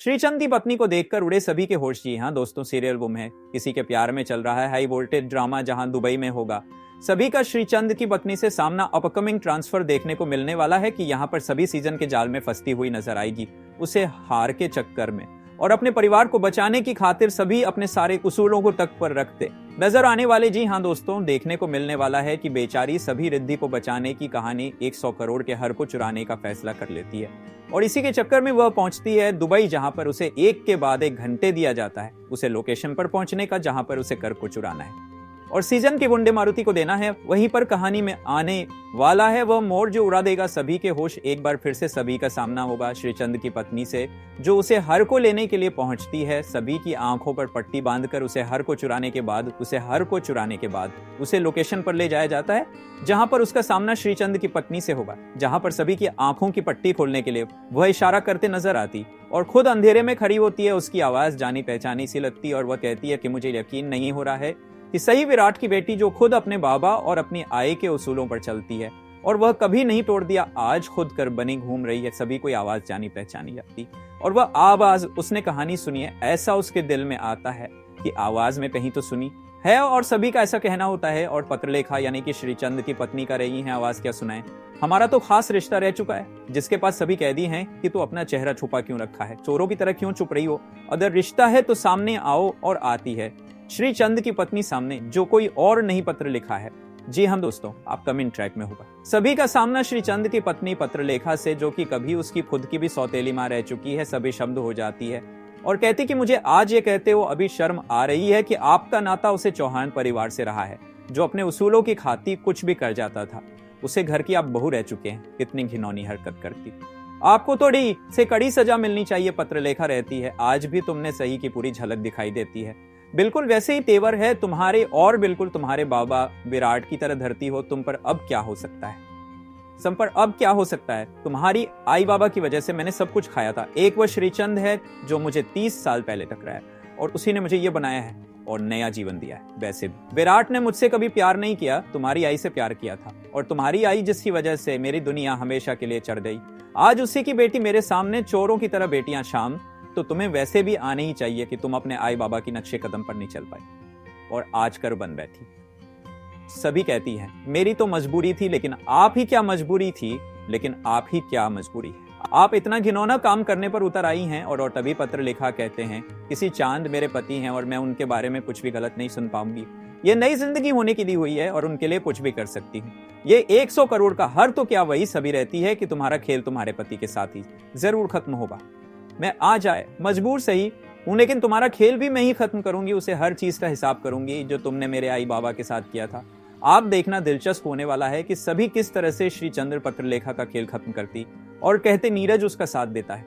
श्रीचंद की पत्नी को देखकर उड़े सभी के होश। जी हाँ दोस्तों, सीरियल गुम है, किसी के प्यार में चल रहा है हाई वोल्टेज ड्रामा जहां दुबई में होगा। सभी का श्रीचंद की पत्नी से सामना अपकमिंग ट्रांसफर देखने को मिलने वाला है कि यहाँ पर सभी सीजन के जाल में फंसती हुई नजर आएगी, उसे हार के चक्कर में, और अपने परिवार को बचाने की खातिर सभी अपने सारे उसूलों को तक पर रखते नजर आने वाले। जी हाँ दोस्तों, देखने को मिलने वाला है कि बेचारी सभी रिद्धि को बचाने की कहानी 100 करोड़ के हर को चुराने का फैसला कर लेती है, और इसी के चक्कर में वह पहुंचती है दुबई, जहां पर उसे एक के बाद एक घंटे दिया जाता है उसे लोकेशन पर पहुंचने का, जहां पर उसे कर को चुराना है और सीजन के गुंडे मारुति को देना है। वहीं पर कहानी में आने वाला है वह मोड़ जो उड़ा देगा सभी के होश। एक बार फिर से सभी का सामना होगा श्रीचंद की पत्नी से, जो उसे हर को लेने के लिए पहुंचती है। सभी की आंखों पर पट्टी बांधकर उसे हर को चुराने के बाद उसे लोकेशन पर ले जाया जाता है, जहां पर उसका सामना श्रीचंद की पत्नी से होगा, जहां पर सभी की आंखों की पट्टी खोलने के लिए वह इशारा करते नजर आती और खुद अंधेरे में खड़ी होती है। उसकी आवाज जानी पहचानी सी लगती और वह कहती है कि मुझे यकीन नहीं हो रहा है कि सही विराट की बेटी, जो खुद अपने बाबा और अपनी आय के उसूलों पर चलती है और वह कभी नहीं तोड़ दिया, आज खुद कर बनी घूम रही है। सभी कोई आवाज जानी पहचानी लगती और वह आवाज उसने कहानी सुनी है, ऐसा उसके दिल में आता है कि आवाज में कहीं तो सुनी है, और सभी का ऐसा कहना होता है। और पत्रलेखा यानी कि श्रीचंद की पत्नी का रही है आवाज क्या सुनाए, हमारा तो खास रिश्ता रह चुका है, जिसके पास सभी कैदी हैं कि तू अपना चेहरा छुपा क्यों रखा है, चोरों की तरह क्यों चुप रही हो, अगर रिश्ता है तो सामने आओ। और आती है श्रीचंद की पत्नी सामने, जो कोई और नहीं पत्रलेखा है। जी हम दोस्तों, आप कमेंट ट्रैक में होगा। सभी का सामना श्रीचंद की पत्नी पत्रलेखा से, जो कि कभी उसकी खुद की भी सौतेली मां रह चुकी है, सभी शब्द हो जाती है और कहती कि मुझे आज ये कहते हो अभी शर्म आ रही है कि आपका नाता उसे चौहान परिवार से रहा है, जो अपने उसूलों की खातिर कुछ भी कर जाता था। उसे घर की आप बहू रह चुके हैं, कितनी घिनौनी हरकत करती, आपको थोड़ी से कड़ी सजा मिलनी चाहिए। पत्रलेखा रहती है, आज भी तुमने सही की पूरी झलक दिखाई देती है, बिल्कुल वैसे ही तेवर है तुम्हारे, और बिल्कुल तुम्हारे बाबा विराट की तरह धरती हो तुम पर। अब क्या हो सकता है, सम पर अब क्या हो सकता है, तुम्हारी आई बाबा की वजह से मैंने सब कुछ खाया था। एक वो श्रीचंद है जो मुझे 30 साल पहले टकराया और उसी ने मुझे ये बनाया है और नया जीवन दिया है। वैसे भी विराट ने मुझसे कभी प्यार नहीं किया, तुम्हारी आई से प्यार किया था, और तुम्हारी आई जिसकी वजह से मेरी दुनिया हमेशा के लिए चढ़ गई। आज उसी की बेटी मेरे सामने, चोरों की तरह बेटियां शाम, तो तुम्हें वैसे भी आने ही चाहिए कि तुम अपने आई बाबा की नक्शे कदम पर नहीं चल पाई और आज कर बन बैठी। सभी कहती हैं मेरी तो मजबूरी थी, लेकिन आप ही क्या मजबूरी थी, लेकिन आप ही क्या मजबूरी है, आप इतना घिनौना काम करने पर उतर आई हैं। और तभी पत्रलेखा कहते हैं किसी चांद मेरे पति हैं और मैं उनके बारे में कुछ भी गलत नहीं सुन पाऊंगी। ये नई जिंदगी होने की दी हुई है और उनके लिए कुछ भी कर सकती हूँ। ये 100 करोड़ का हर तो क्या, वही सभी रहती है कि तुम्हारा खेल तुम्हारे पति के साथ ही जरूर खत्म होगा। मैं आ जाए मजबूर सही हूं, लेकिन तुम्हारा खेल भी मैं ही खत्म करूंगी, उसे हर चीज का हिसाब करूंगी जो तुमने मेरे आई बाबा के साथ किया था। आप देखना दिलचस्प होने वाला है कि सभी किस तरह से श्रीचंद्र पत्रलेखा का खेल खत्म करती और कहते नीरज उसका साथ देता है।